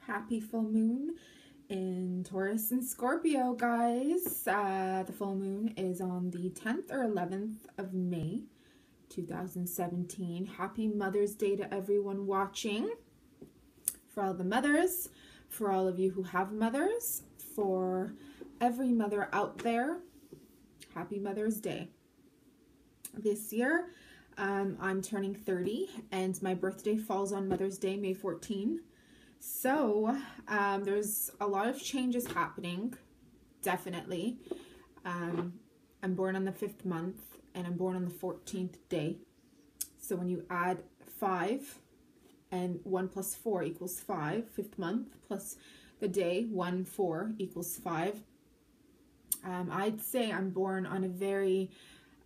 Happy full moon in Taurus and Scorpio, guys. The full moon is on the 10th or 11th of May, 2017. Happy Mother's Day to everyone watching. For all the mothers, for all of you who have mothers, for every mother out there, happy Mother's Day. This year, I'm turning 30 and my birthday falls on Mother's Day, May 14. So there's a lot of changes happening, definitely. I'm born on the 5th month and I'm born on the 14th day. So when you add 5 and 1 plus 4 equals 5, 5th month plus the day, 1, 4 equals 5. I'd say I'm born on a very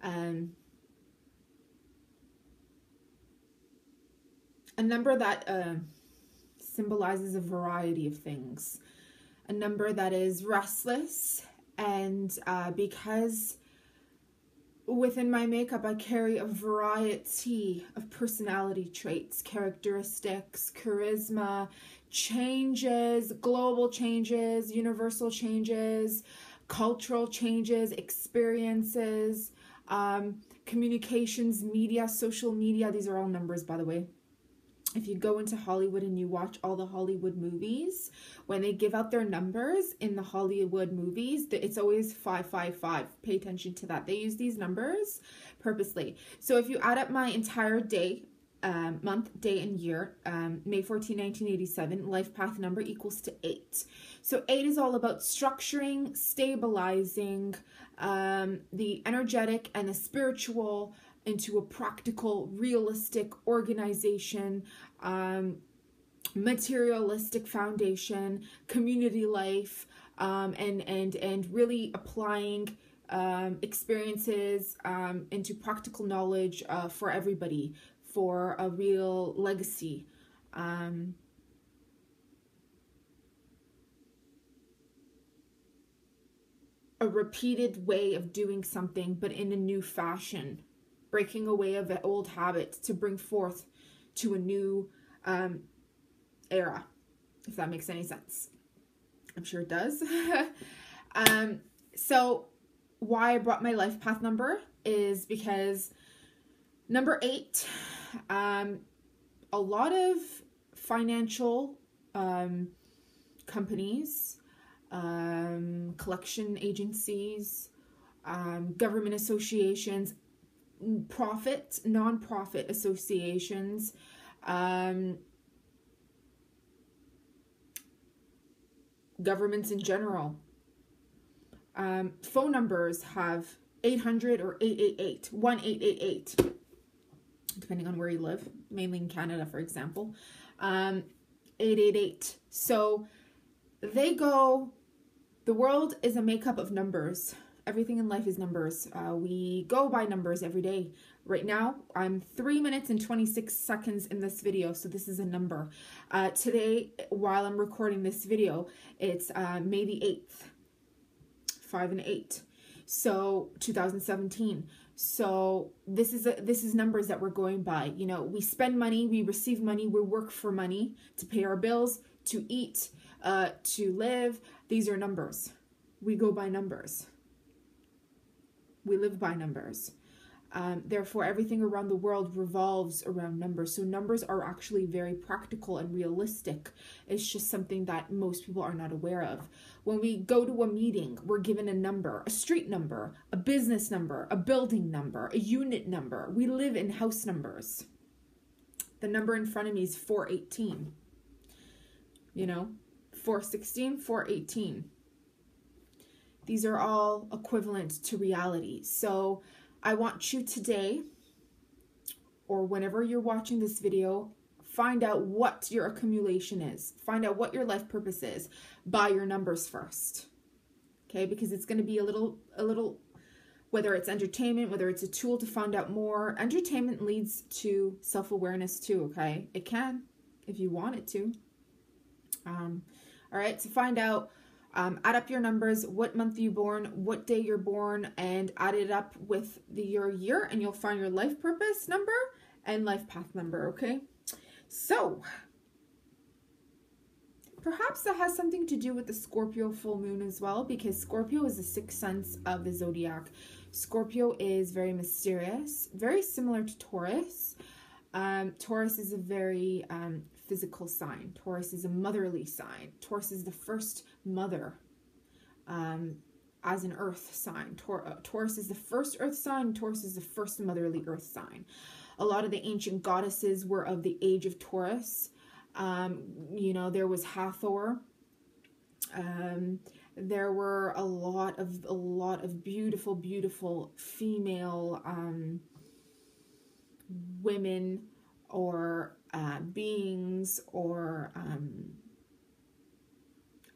a number that symbolizes a variety of things. A number that is restless, and because within my makeup I carry a variety of personality traits, characteristics, charisma, changes, global changes, universal changes, cultural changes, experiences, communications, media, social media. These are all numbers, by the way. If you go into Hollywood and you watch all the Hollywood movies, when they give out their numbers in the Hollywood movies, it's always 555. Pay attention to that. They use these numbers purposely. So if you add up my entire day, month, day, and year, May 14, 1987, life path number equals to 8. So 8 is all about structuring, stabilizing the energetic and the spiritual into a practical, realistic organization, materialistic foundation, community life, and really applying experiences into practical knowledge for everybody, for a real legacy. A repeated way of doing something, but in a new fashion. Breaking away of the old habits to bring forth to a new era, if that makes any sense. I'm sure it does. So why I brought my life path number is because number 8, a lot of financial companies, collection agencies, government associations, non-profit associations, governments in general. Phone numbers have 800 or 888, 1888, depending on where you live, mainly in Canada, for example. 888. So they go, the world is a makeup of numbers. Everything in life is numbers. We go by numbers every day. Right now, I'm 3 minutes and 26 seconds in this video, so this is a number. Today, while I'm recording this video, it's May the 8th, 5 and 8, so 2017. So this is numbers that we're going by. You know, we spend money, we receive money, we work for money to pay our bills, to eat, to live. These are numbers. We go by numbers. We live by numbers. Therefore, everything around the world revolves around numbers. So numbers are actually very practical and realistic. It's just something that most people are not aware of. When we go to a meeting, we're given a number, a street number, a business number, a building number, a unit number. We live in house numbers. The number in front of me is 418. You know, 416, 418. These are all equivalent to reality. So I want you today, or whenever you're watching this video, find out what your accumulation is. Find out what your life purpose is by your numbers first. Okay, because it's going to be a little, whether it's entertainment, whether it's a tool to find out more. Entertainment leads to self-awareness too, okay? It can, if you want it to. All right, to find out, add up your numbers, what month you're born, what day you're born, and add it up with your year, and you'll find your life purpose number and life path number, okay? So, Perhaps that has something to do with the Scorpio full moon as well, because Scorpio is the sixth sense of the zodiac. Scorpio is very mysterious, very similar to Taurus. Taurus is a very physical sign. Taurus is a motherly sign. Taurus is the first mother as an earth sign. Taurus is the first earth sign. Taurus is the first motherly earth sign. A lot of the ancient goddesses were of the age of Taurus. You know, there was Hathor. There were a lot of beautiful female women or beings, or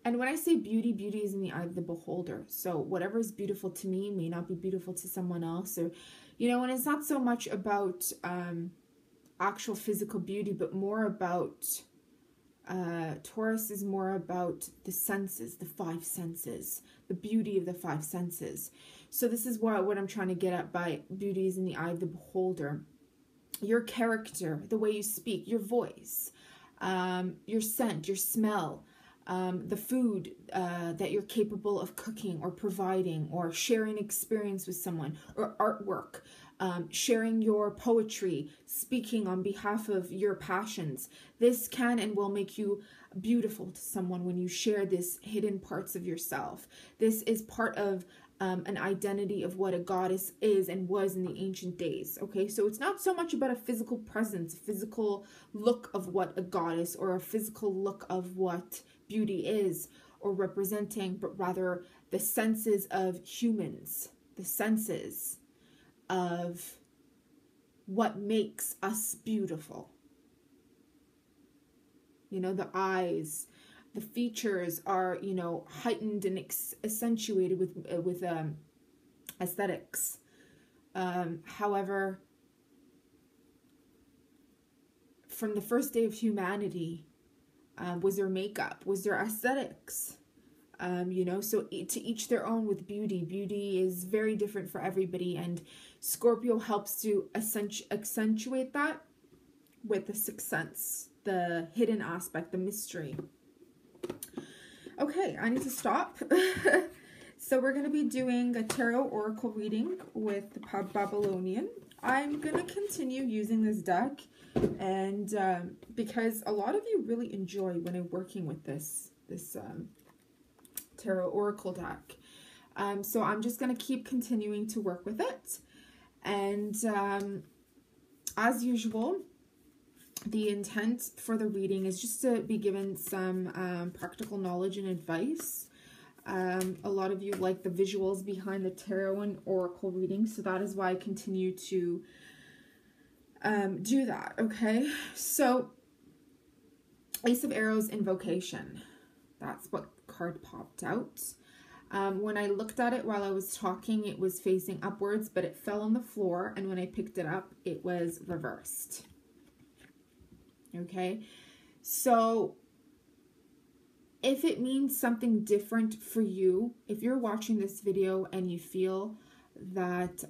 and when I say beauty, beauty is in the eye of the beholder. So whatever is beautiful to me may not be beautiful to someone else, or, you know, and it's not so much about actual physical beauty, but more about Taurus is more about the senses, the five senses, the beauty of the five senses. So this is what I'm trying to get at by beauty is in the eye of the beholder. Your character, the way you speak, your voice, your scent, your smell, the food that you're capable of cooking or providing, or sharing experience with someone, or artwork, sharing your poetry, speaking on behalf of your passions. This can and will make you beautiful to someone when you share this hidden parts of yourself. This is part of an identity of what a goddess is and was in the ancient days. Okay, so it's not so much about a physical presence, a physical look of what a goddess, or a physical look of what beauty is or representing, but rather the senses of humans, the senses of what makes us beautiful. You know, the eyes, the features are, you know, heightened and accentuated with aesthetics. However, from the first day of humanity, was there makeup? Was there aesthetics? You know, so to each their own with beauty. Beauty is very different for everybody, and Scorpio helps to accentuate that with the sixth sense, the hidden aspect, the mystery. Okay, I need to stop. So we're going to be doing a tarot oracle reading with the Babylonian. I'm going to continue using this deck, and because a lot of you really enjoy when I'm working with this tarot oracle deck. So I'm just going to keep continuing to work with it. And as usual, the intent for the reading is just to be given some practical knowledge and advice. A lot of you like the visuals behind the tarot and oracle reading, so that is why I continue to do that. Okay, so Ace of Arrows, Invocation. That's what card popped out. When I looked at it while I was talking, it was facing upwards, but it fell on the floor, and when I picked it up, it was reversed. Okay, so if it means something different for you, if you're watching this video and you feel that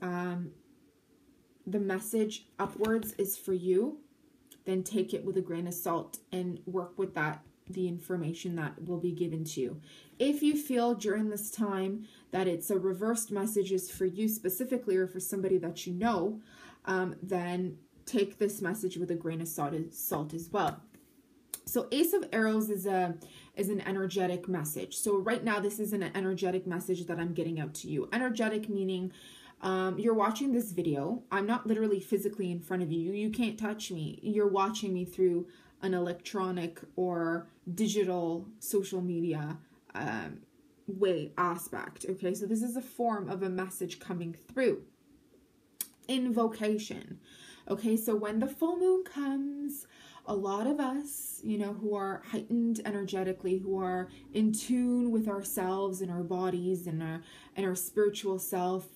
the message upwards is for you, then take it with a grain of salt and work with that, the information that will be given to you. If you feel during this time that it's a reversed message is for you specifically, or for somebody that you know, then take this message with a grain of salt as well. So Ace of Arrows is an energetic message. So right now, this is an energetic message that I'm getting out to you. Energetic meaning you're watching this video. I'm not literally physically in front of you. You can't touch me. You're watching me through an electronic or digital social media aspect. Okay, so this is a form of a message coming through. Invocation. Okay, so when the full moon comes, a lot of us, you know, who are heightened energetically, who are in tune with ourselves and our bodies and our spiritual self,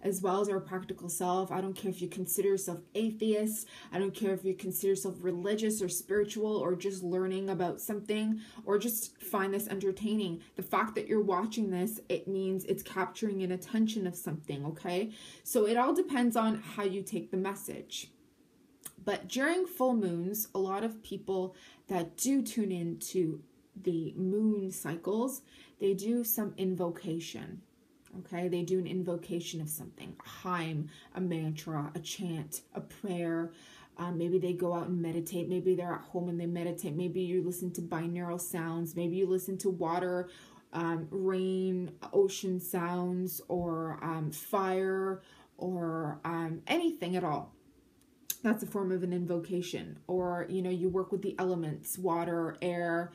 as well as our practical self. I don't care if you consider yourself atheist. I don't care if you consider yourself religious or spiritual, or just learning about something, or just find this entertaining. The fact that you're watching this, it means it's capturing an attention of something, okay? So it all depends on how you take the message. But during full moons, a lot of people that do tune into the moon cycles, they do some invocation. Okay, they do an invocation of something, a hymn, a mantra, a chant, a prayer. Maybe they go out and meditate. Maybe they're at home and they meditate. Maybe you listen to binaural sounds. Maybe you listen to water, rain, ocean sounds, or fire, or anything at all. That's a form of an invocation. Or, you know, you work with the elements, water, air,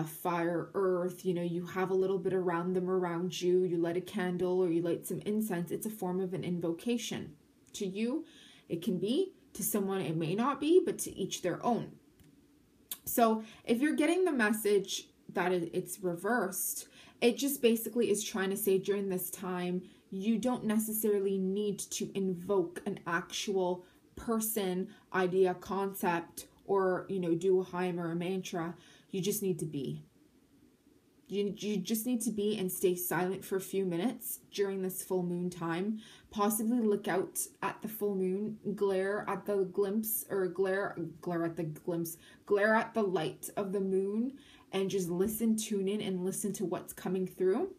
fire, earth. You know, you have a little bit around them, around you. You light a candle or you light some incense. It's a form of an invocation. To you, it can be. To someone, it may not be, but to each their own. So if you're getting the message that it's reversed, it just basically is trying to say during this time, you don't necessarily need to invoke an actual person, idea, concept, or, you know, do a hymn or a mantra. You just need to be. You just need to be and stay silent for a few minutes during this full moon time. Possibly look out at the full moon, glare at the glimpse, or glare at the light of the moon, and just listen, tune in, and listen to what's coming through.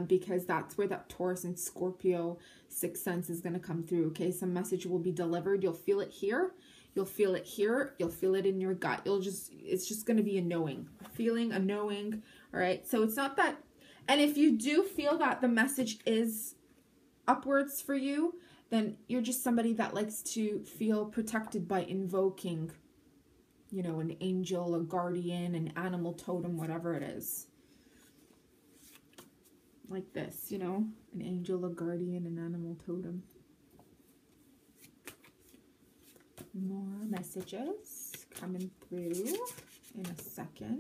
Because that's where that Taurus and Scorpio sixth sense is going to come through. Okay, some message will be delivered. You'll feel it here. You'll feel it here. You'll feel it in your gut. It's just going to be a knowing, a feeling, a knowing. All right. So it's not that. And if you do feel that the message is upwards for you, then you're just somebody that likes to feel protected by invoking, you know, an angel, a guardian, an animal totem, whatever it is. Like this, you know, an angel, a guardian, an animal totem. More messages coming through in a second.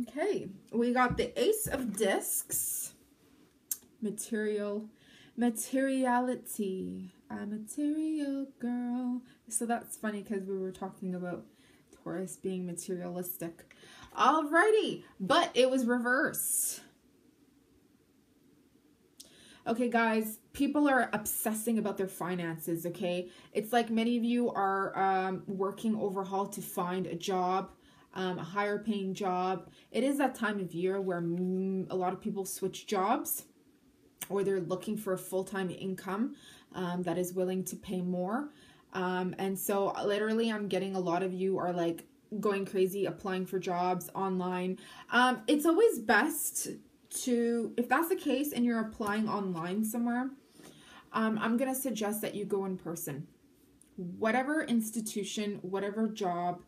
Okay, we got the Ace of Discs. Materiality. A material girl. So that's funny because we were talking about Taurus being materialistic. Alrighty, but it was reversed. Okay, guys, people are obsessing about their finances, okay? It's like many of you are working overhaul to find a job, a higher paying job. It is that time of year where a lot of people switch jobs, or they're looking for a full-time income that is willing to pay more. And so literally I'm getting a lot of you are like going crazy applying for jobs online. It's always best to, if that's the case and you're applying online somewhere, I'm going to suggest that you go in person. Whatever institution, whatever job,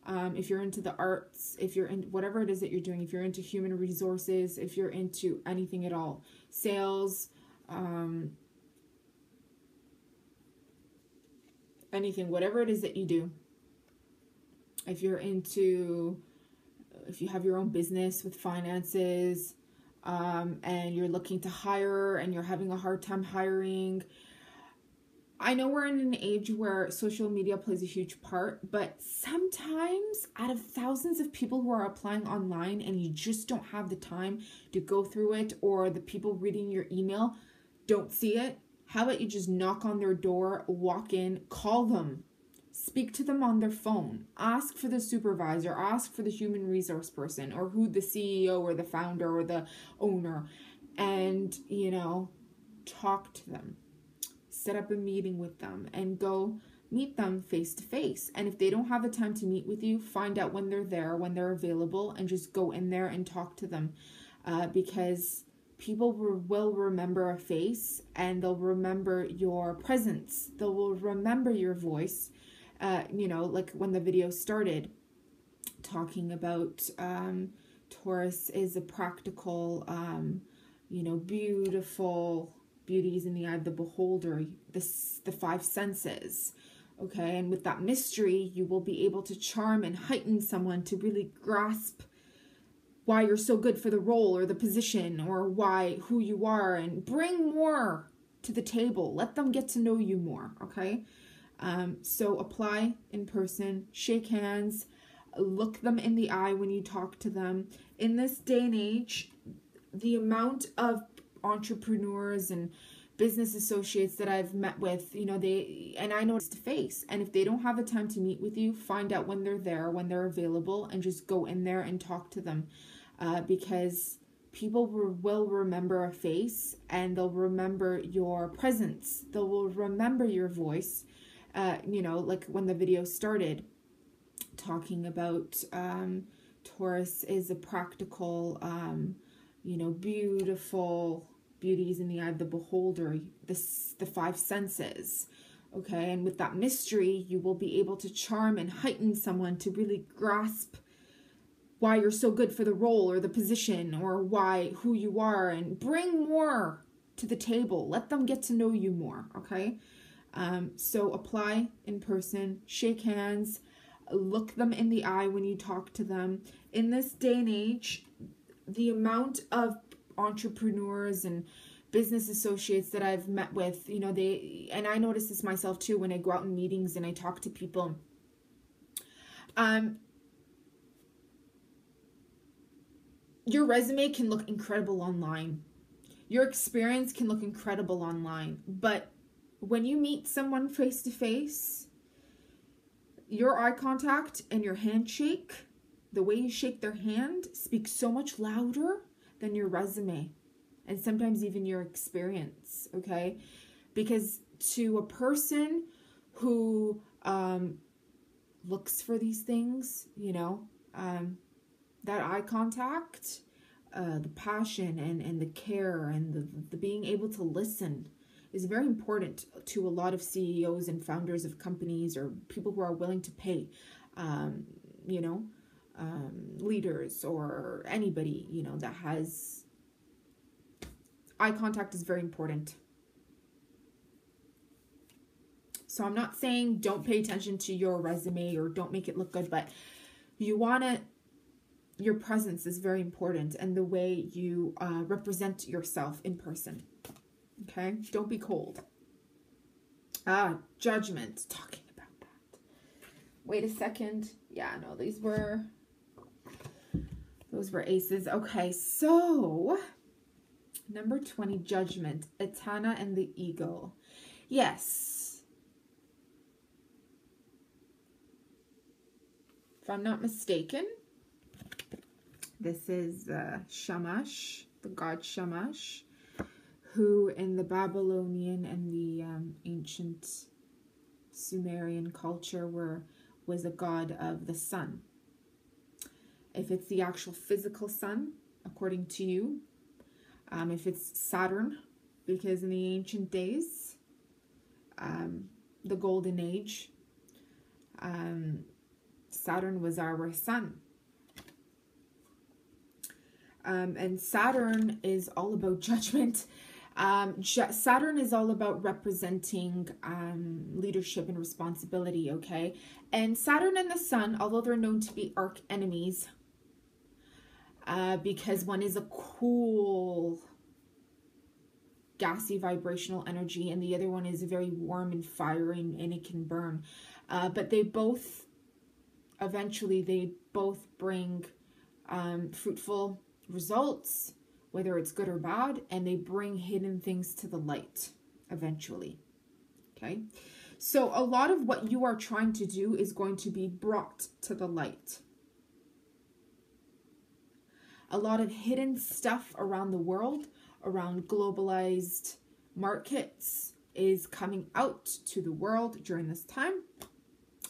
if you're into the arts, if you're in whatever it is that you're doing, if you're into human resources, if you're into anything at all, sales, anything, whatever it is that you do, if you're into, if you have your own business with finances, and you're looking to hire and you're having a hard time hiring. I know we're in an age where social media plays a huge part, but sometimes out of thousands of people who are applying online and you just don't have the time to go through it, or the people reading your email don't see it, how about you just knock on their door, walk in, call them, speak to them on their phone, ask for the supervisor, ask for the human resource person, or who the CEO or the founder or the owner, and, you know, talk to them. Set up a meeting with them and go meet them face to face. And if they don't have the time to meet with you, find out when they're there, when they're available, and just go in there and talk to them, because people will remember a face, and they'll remember your presence. They will remember your voice. You know, like when the video started talking about Taurus is a practical, you know, beautiful, beauty is in the eye of the beholder, the five senses, okay? And with that mystery, you will be able to charm and heighten someone to really grasp why you're so good for the role or the position, or who you are, and bring more to the table. Let them get to know you more, okay? So apply in person, shake hands, look them in the eye when you talk to them. In this day and age, the amount of entrepreneurs and business associates that I've met with, you know, and I know it's to face. And if they don't have the time to meet with you, find out when they're there, when they're available, and just go in there and talk to them. Because people will remember a face, and they'll remember your presence. They will remember your voice. You know, like when the video started talking about Taurus is a practical, you know, beautiful. Beauty is in the eye of the beholder, the five senses. Okay, and with that mystery, you will be able to charm and heighten someone to really grasp why you're so good for the role or the position, or who you are, and bring more to the table. Let them get to know you more, okay? So apply in person, shake hands, look them in the eye when you talk to them. In this day and age, the amount of entrepreneurs and business associates that I've met with, you know, and I notice this myself too when I go out in meetings and I talk to people. Your resume can look incredible online. Your experience can look incredible online. But when you meet someone face to face, your eye contact and your handshake, the way you shake their hand, speaks so much louder than your resume. And sometimes even your experience, okay? Because to a person who looks for these things, you know, that eye contact, the passion and the care and the being able to listen is very important to a lot of CEOs and founders of companies, or people who are willing to pay, you know, leaders or anybody, you know, that has eye contact is very important. So I'm not saying don't pay attention to your resume or don't make it look good, but your presence is very important, and the way you represent yourself in person. Okay? Don't be cold. Judgment. Talking about that. Wait a second. Yeah, no, those were aces. Okay, so number 20, Judgment, Etana and the Eagle. Yes. If I'm not mistaken, this is Shamash, the god Shamash, who in the Babylonian and the ancient Sumerian culture was a god of the sun. If it's the actual physical sun, according to you, if it's Saturn, because in the ancient days, the golden age, Saturn was our sun. And Saturn is all about judgment. Saturn is all about representing leadership and responsibility, okay? And Saturn and the sun, although they're known to be arch enemies, because one is a cool, gassy, vibrational energy, and the other one is very warm and fiery, and it can burn. But they both bring fruitful results, whether it's good or bad, and they bring hidden things to the light eventually. Okay? So a lot of what you are trying to do is going to be brought to the light. A lot of hidden stuff around the world, around globalized markets, is coming out to the world during this time.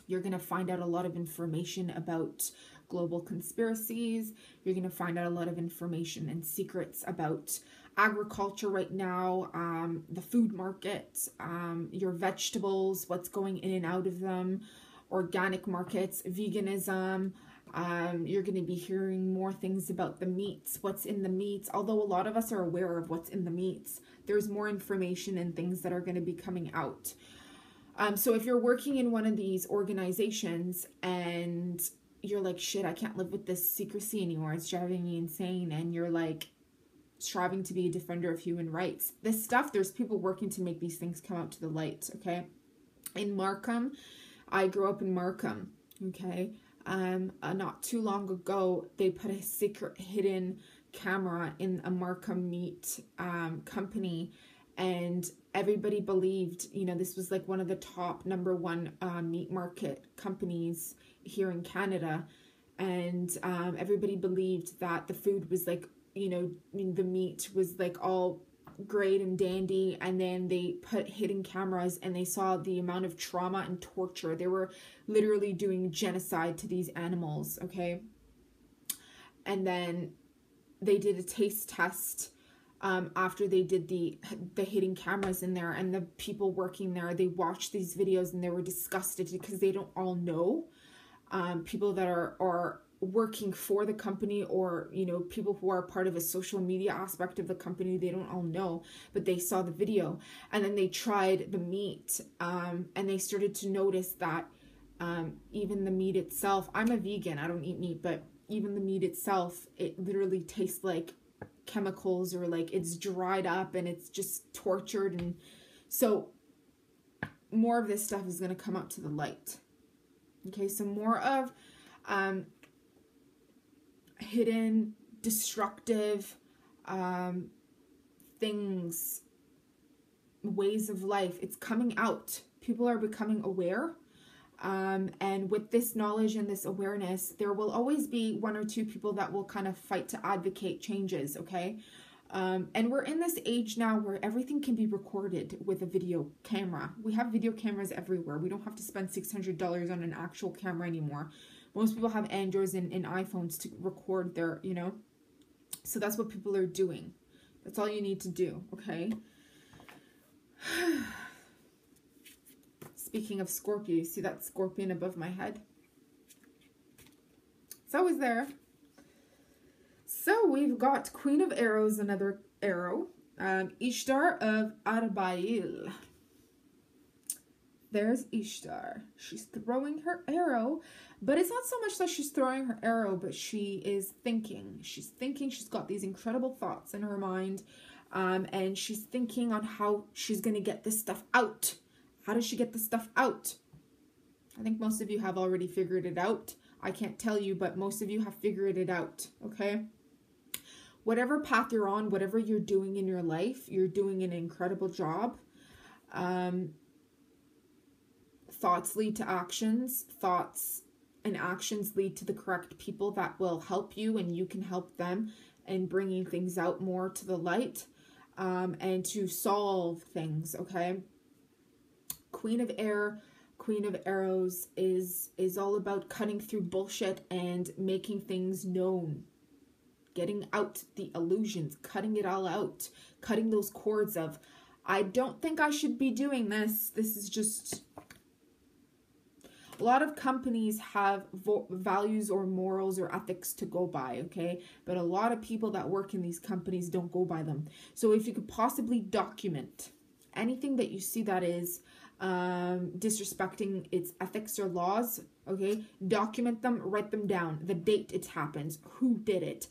You're going to find out a lot of information about global conspiracies. You're going to find out a lot of information and secrets about agriculture right now, the food market, your vegetables, what's going in and out of them, organic markets, veganism. You're going to be hearing more things about the meats, what's in the meats. Although a lot of us are aware of what's in the meats, there's more information and things that are going to be coming out. So if you're working in one of these organizations and you're like, shit, I can't live with this secrecy anymore, it's driving me insane, and you're like striving to be a defender of human rights, this stuff, there's people working to make these things come out to the light, okay? In Markham, I grew up in Markham, okay? Not too long ago, they put a secret hidden camera in a Markham meat company, and everybody believed, you know, this was like one of the top #1 meat market companies here in Canada. And everybody believed that the food was like, you know, the meat was like all great and dandy. And then they put hidden cameras and they saw the amount of trauma and torture. They were literally doing genocide to these animals, okay? And then they did a taste test after they did the hidden cameras in there, and the people working there, they watched these videos and they were disgusted because they don't all know. People that are working for the company, or, you know, people who are part of a social media aspect of the company, they don't all know, but they saw the video. And then they tried the meat, and they started to notice that even the meat itself, I'm a vegan, I don't eat meat, but even the meat itself, it literally tastes like chemicals, or like it's dried up and it's just tortured. And so more of this stuff is going to come out to the light. Okay, so more of hidden, destructive things, ways of life. It's coming out. People are becoming aware. And with this knowledge and this awareness, there will always be 1 or 2 people that will kind of fight to advocate changes, okay? And we're in this age now where everything can be recorded with a video camera. We have video cameras everywhere. We don't have to spend $600 on an actual camera anymore. Most people have Androids and iPhones to record their, you know. So that's what people are doing. That's all you need to do, okay? Speaking of Scorpio, you see that scorpion above my head? It's always there. So we've got Queen of Arrows, another arrow. Ishtar of Arbail. There's Ishtar. She's throwing her arrow, but it's not so much that she's throwing her arrow, but she is thinking. She's thinking. She's got these incredible thoughts in her mind, and she's thinking on how she's going to get this stuff out. How does she get this stuff out? I think most of you have already figured it out. I can't tell you, but most of you have figured it out, okay? Whatever path you're on, whatever you're doing in your life, you're doing an incredible job. Thoughts lead to actions. Thoughts and actions lead to the correct people that will help you, and you can help them in bringing things out more to the light, and to solve things, okay? Queen of Air, Queen of Arrows is all about cutting through bullshit and making things known. Getting out the illusions, cutting it all out, cutting those cords of, I don't think I should be doing this. This is just... A lot of companies have values or morals or ethics to go by, okay? But a lot of people that work in these companies don't go by them. So if you could possibly document anything that you see that is disrespecting its ethics or laws, okay, document them, write them down, the date it happens, who did it,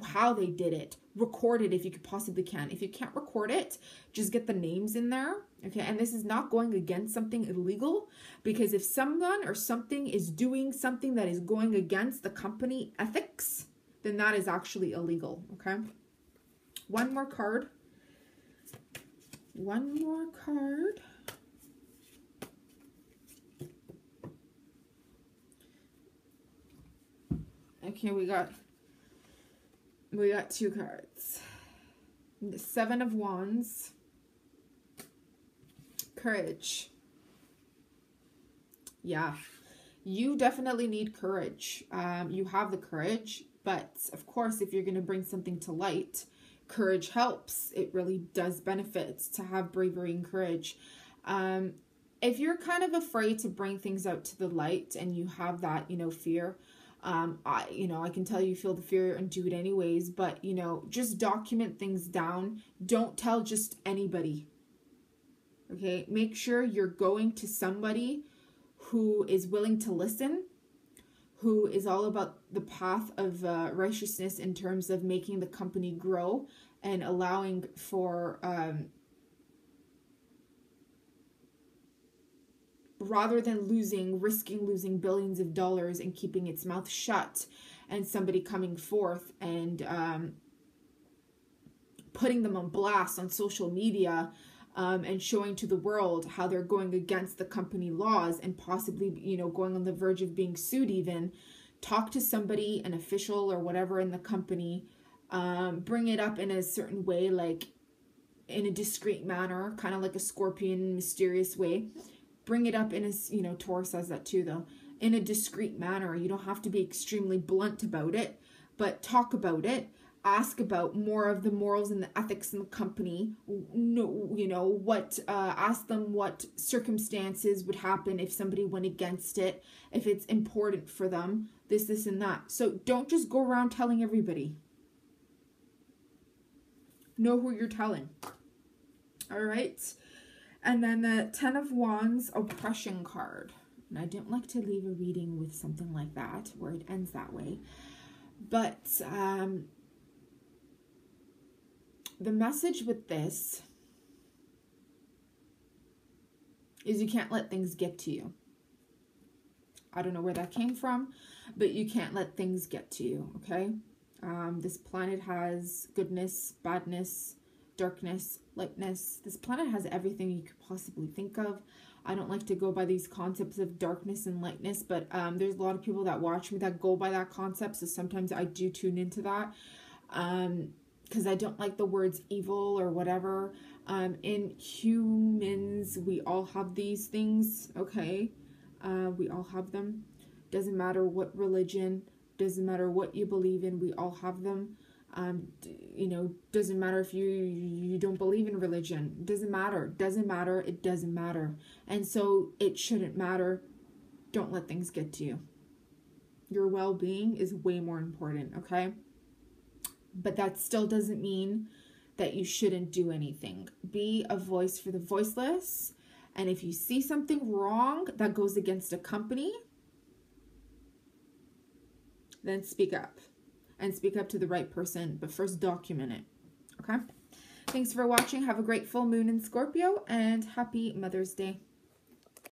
how they did it, record it if you could possibly can. If you can't record it, just get the names in there, okay? And this is not going against something illegal, because if someone or something is doing something that is going against the company ethics, then that is actually illegal, okay? One more card. One more card. Okay, we got 2 cards. The 7 of Wands. Courage. Yeah, you definitely need courage. You have the courage, but of course, if you're going to bring something to light, courage helps. It really does benefit to have bravery and courage. If you're kind of afraid to bring things out to the light and you have that, you know, fear, I can tell you feel the fear and do it anyways, but, you know, just document things down. Don't tell just anybody. Okay, make sure you're going to somebody who is willing to listen, who is all about the path of righteousness in terms of making the company grow and allowing for, rather than risking losing billions of dollars and keeping its mouth shut, and somebody coming forth and putting them on blast on social media, and showing to the world how they're going against the company laws and possibly, you know, going on the verge of being sued even. Talk to somebody, an official or whatever in the company, bring it up in a certain way, like in a discreet manner, kind of like a scorpion, mysterious way. Bring it up in a, you know, Taurus says that too though, in a discreet manner. You don't have to be extremely blunt about it, but talk about it. Ask about more of the morals and the ethics in the company. No, you know, ask them what circumstances would happen if somebody went against it, if it's important for them, this, and that. So don't just go around telling everybody. Know who you're telling. All right. And then the 10 of Wands oppression card. And I don't like to leave a reading with something like that, where it ends that way. But, the message with this is you can't let things get to you. I don't know where that came from, but you can't let things get to you, okay? This planet has goodness, badness, darkness, lightness. This planet has everything you could possibly think of. I don't like to go by these concepts of darkness and lightness, but there's a lot of people that watch me that go by that concept, so sometimes I do tune into that. Because I don't like the words evil or whatever. In humans, we all have these things, okay? We all have them. Doesn't matter what religion, doesn't matter what you believe in, we all have them. You know, doesn't matter if you don't believe in religion. Doesn't matter. Doesn't matter. It doesn't matter. And so it shouldn't matter. Don't let things get to you. Your well-being is way more important, okay? But that still doesn't mean that you shouldn't do anything. Be a voice for the voiceless. And if you see something wrong that goes against a company, then speak up. And speak up to the right person. But first document it. Okay? Thanks for watching. Have a great full moon in Scorpio. And happy Mother's Day.